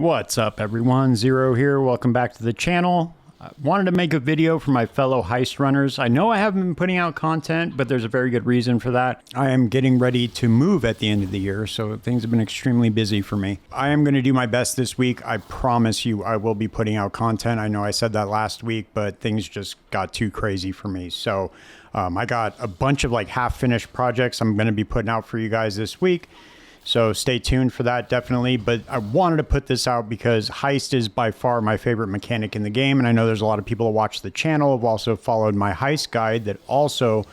What's up everyone, Zero here, welcome back to the channel. I wanted to make a video for my fellow heist runners. I know I haven't been putting out content, but there's a very good reason for that. I am getting ready to move at the end of the year, so things have been extremely busy for me. I am going to do my best this week. I promise you I will be putting out content. I know I said that last week, but things just got too crazy for me. So I got a bunch of like half-finished projects I'm going to be putting out for you guys this week. So stay tuned for that, definitely. But I wanted to put this out because Heist is by far my favorite mechanic in the game. And I know there's a lot of people who watch the channel who've also followed my Heist guide that also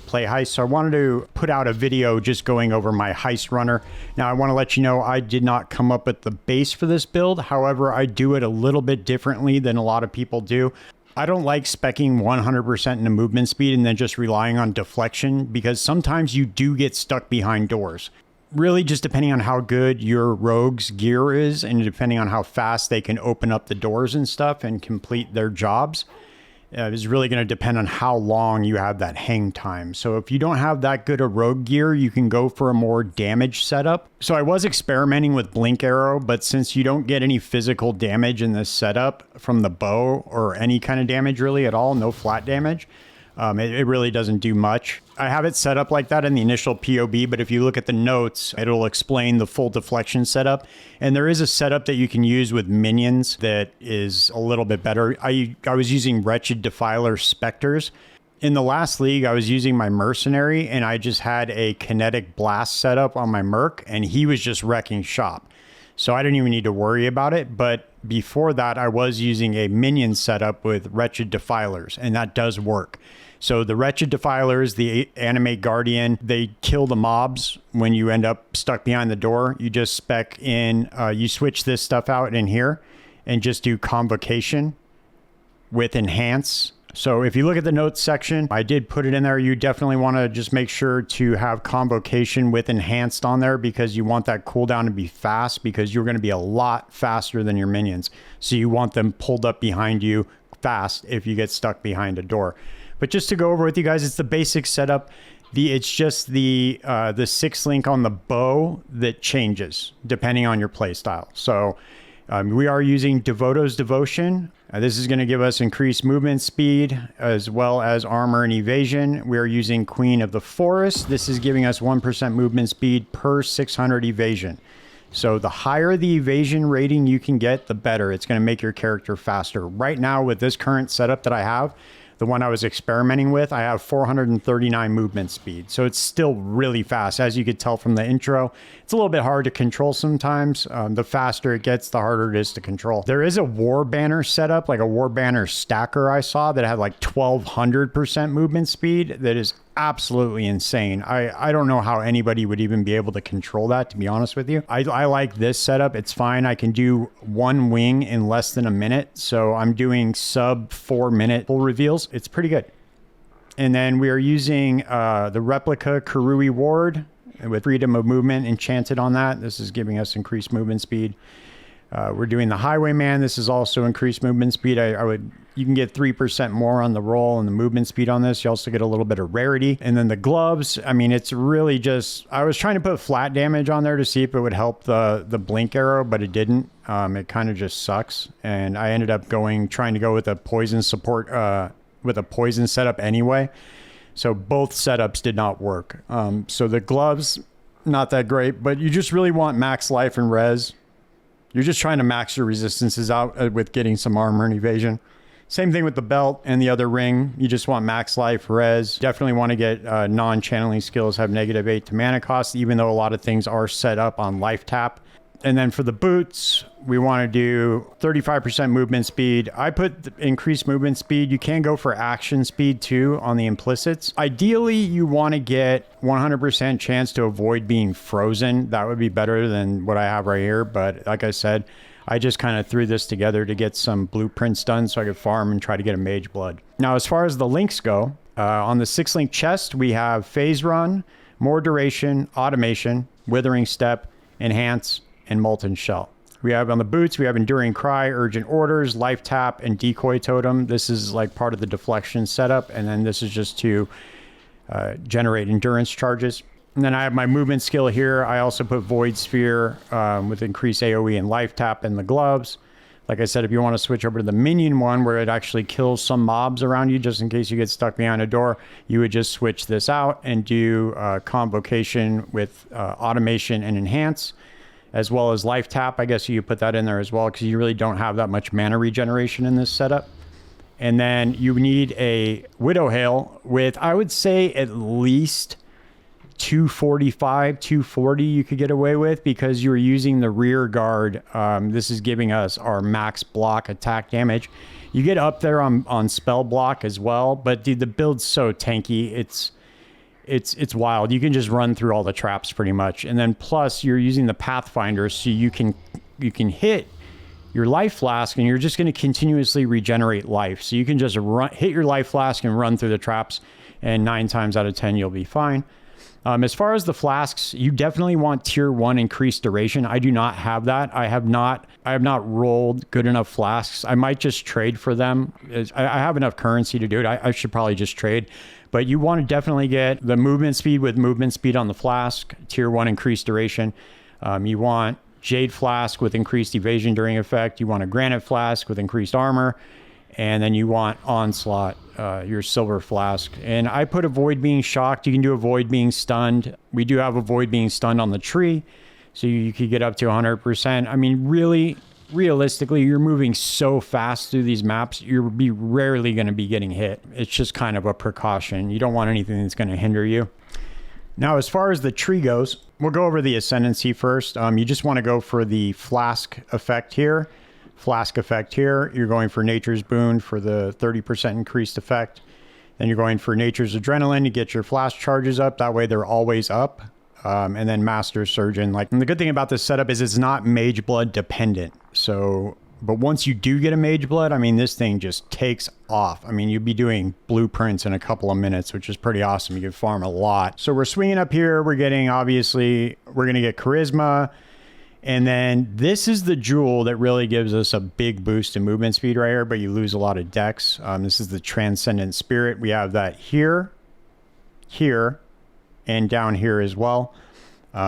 play Heist. So I wanted to put out a video just going over my Heist Runner. Now, I want to let you know I did not come up with the base for this build. However, I do it a little bit differently than a lot of people do. I don't like speccing 100% into movement speed and then just relying on deflection, because sometimes you do get stuck behind doors. Really, just depending on how good your rogue's gear is and depending on how fast they can open up the doors and stuff and complete their jobs, is really going to depend on how long you have that hang time. So if you don't have that good a rogue gear, you can go for a more damage setup. So I was experimenting with blink arrow, but since you don't get any physical damage in this setup from the bow or any kind of damage really at all, no flat damage, it really doesn't do much. I have it set up like that in the initial POB, but if you look at the notes, it'll explain the full deflection setup. And there is a setup that you can use with minions that is a little bit better. I was using Wretched Defiler Spectres. In the last league, I was using my Mercenary, and I just had a kinetic blast setup on my Merc, and he was just wrecking shop. So I didn't even need to worry about it. But before that, I was using a minion setup with Wretched Defilers, and that does work. So the Wretched Defilers, the Animate Guardian, they kill the mobs when you end up stuck behind the door. You just spec in, you switch this stuff out in here and just do Convocation with Enhance. So if you look at the notes section, I did put it in there. You definitely want to just make sure to have Convocation with Enhanced on there, because you want that cooldown to be fast, because you're going to be a lot faster than your minions. So you want them pulled up behind you fast if you get stuck behind a door. But just to go over with you guys, it's the basic setup. It's just the 6-link on the bow that changes depending on your play style. So we are using Devoto's Devotion. This is going to give us increased movement speed as well as armor and evasion. We are using Queen of the Forest. This is giving us 1% movement speed per 600 evasion. So the higher the evasion rating you can get, the better. It's going to make your character faster. Right now, with this current setup that I have, the one I was experimenting with, I have 439 movement speed. So it's still really fast. As you could tell from the intro, it's a little bit hard to control sometimes. The faster it gets, the harder it is to control. There is a War Banner setup, like a War Banner stacker I saw that had like 1200% movement speed. That is absolutely insane. I don't know how anybody would even be able to control that, to be honest with you. I like this setup. It's fine. I can do one wing in less than a minute. So I'm doing sub 4-minute full reveals. It's pretty good. And then we are using the replica Karui Ward with freedom of movement enchanted on that. This is giving us increased movement speed. We're doing the Highwayman. This is also increased movement speed. You can get 3% more on the roll and the movement speed on this. You also get a little bit of rarity. And then the gloves, I mean, it's really just, I was trying to put flat damage on there to see if it would help the blink arrow, but it didn't. It kind of just sucks. And I ended up trying to go with a poison support, with a poison setup anyway. So both setups did not work. So the gloves, not that great, but you just really want max life and res. You're just trying to max your resistances out with getting some armor and evasion. Same thing with the belt and the other ring. You just want max life, res. Definitely want to get non-channeling skills have -8 to mana cost, even though a lot of things are set up on life tap. And then for the boots, we want to do 35% movement speed. I put increased movement speed. You can go for action speed too on the implicits. Ideally, you want to get 100% chance to avoid being frozen. That would be better than what I have right here. But like I said, I just kind of threw this together to get some blueprints done so I could farm and try to get a Mageblood. Now, as far as the links go, on the 6-link chest, we have Phase Run, More Duration, Automation, Withering Step, Enhance, and Molten Shell. We have on the boots, we have Enduring Cry, Urgent Orders, Life Tap, and Decoy Totem. This is like part of the deflection setup, and then this is just to generate endurance charges. And then I have my movement skill here. I also put Void Sphere with increased AoE and life tap in the gloves. Like I said, if you want to switch over to the Minion one where it actually kills some mobs around you just in case you get stuck behind a door, you would just switch this out and do Convocation with Automation and Enhance, as well as life tap. I guess you put that in there as well because you really don't have that much mana regeneration in this setup. And then you need a Widow Hail with, I would say, at least 245, 240 you could get away with because you're using the rear guard. This is giving us our max block attack damage. You get up there on spell block as well, but dude, the build's so tanky. It's wild. You can just run through all the traps pretty much. And then plus you're using the Pathfinder, so you can hit your life flask and you're just going to continuously regenerate life. So you can just hit your life flask and run through the traps, and 9 times out of 10 you'll be fine. As far as the flasks, you definitely want tier 1 increased duration. I do not have that. I have not rolled good enough flasks. I might just trade for them. I have enough currency to do it. I should probably just trade. But you want to definitely get the movement speed with movement speed on the flask, tier 1 increased duration. You want Jade Flask with increased evasion during effect. You want a Granite Flask with increased armor. And then you want Onslaught, your Silver Flask. And I put Avoid Being Shocked. You can do Avoid Being Stunned. We do have Avoid Being Stunned on the tree, so you could get up to 100%. I mean, really, realistically, you're moving so fast through these maps, you're rarely going to be getting hit. It's just kind of a precaution. You don't want anything that's going to hinder you. Now, as far as the tree goes, we'll go over the Ascendancy first. You just want to go for the Flask effect here. Flask effect here, you're going for Nature's Boon for the 30% increased effect. Then you're going for Nature's Adrenaline to get your flash charges up. That way they're always up. And then Master Surgeon. And the good thing about this setup is it's not Mageblood dependent. But once you do get a Mageblood, I mean, this thing just takes off. I mean, you'd be doing blueprints in a couple of minutes, which is pretty awesome. You can farm a lot. So we're swinging up here. We're getting, obviously, we're going to get Charisma. And then this is the jewel that really gives us a big boost in movement speed right here, but you lose a lot of dex. This is the Transcendent Spirit. We have that here, here, and down here as well.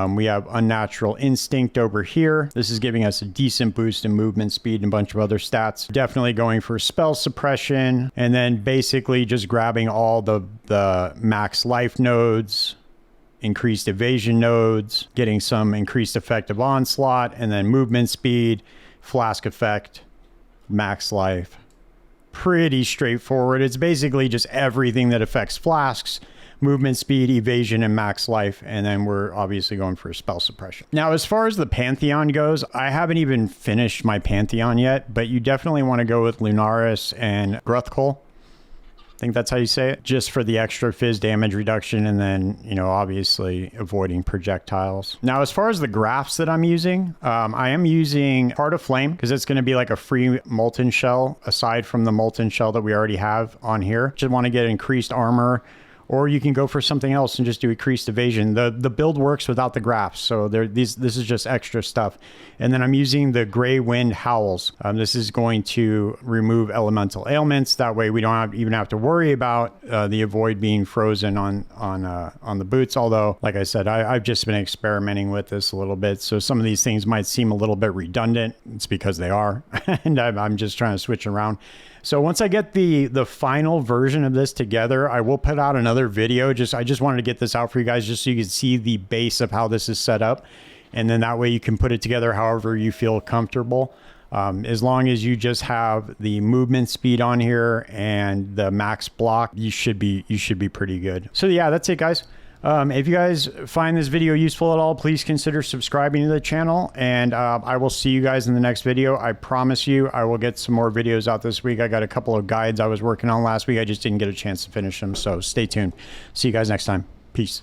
We have Unnatural Instinct over here. This is giving us a decent boost in movement speed and a bunch of other stats. Definitely going for spell suppression, and then basically just grabbing all the max life nodes, increased evasion nodes, getting some increased effective onslaught, and then movement speed, flask effect, max life. Pretty straightforward. It's basically just everything that affects flasks, movement speed, evasion, and max life. And then we're obviously going for spell suppression. Now, as far as the Pantheon goes, I haven't even finished my Pantheon yet, but you definitely want to go with Lunaris and Gruthkul. I think that's how you say it, just for the extra fizz damage reduction, and then, you know, obviously avoiding projectiles. Now, as far as the graphs that I'm using, I am using Heart of Flame because it's going to be like a free molten shell aside from the molten shell that we already have on here. Just want to get increased armor, or you can go for something else and just do increased evasion. The build works without the graphs, so this is just extra stuff. And then I'm using the Grey Wind Howls. This is going to remove elemental ailments. That way we don't even have to worry about the avoid being frozen on the boots. Although, like I said, I've just been experimenting with this a little bit, so some of these things might seem a little bit redundant. It's because they are, and I'm just trying to switch around. So once I get the final version of this together, I will put out another video. I just wanted to get this out for you guys just so you can see the base of how this is set up. And then that way you can put it together however you feel comfortable. As long as you just have the movement speed on here and the max block, you should be pretty good. So yeah, that's it, guys. If you guys find this video useful at all, please consider subscribing to the channel, and I will see you guys in the next video. I promise you I will get some more videos out this week. I got a couple of guides I was working on last week. I just didn't get a chance to finish them, so stay tuned. See you guys next time. Peace.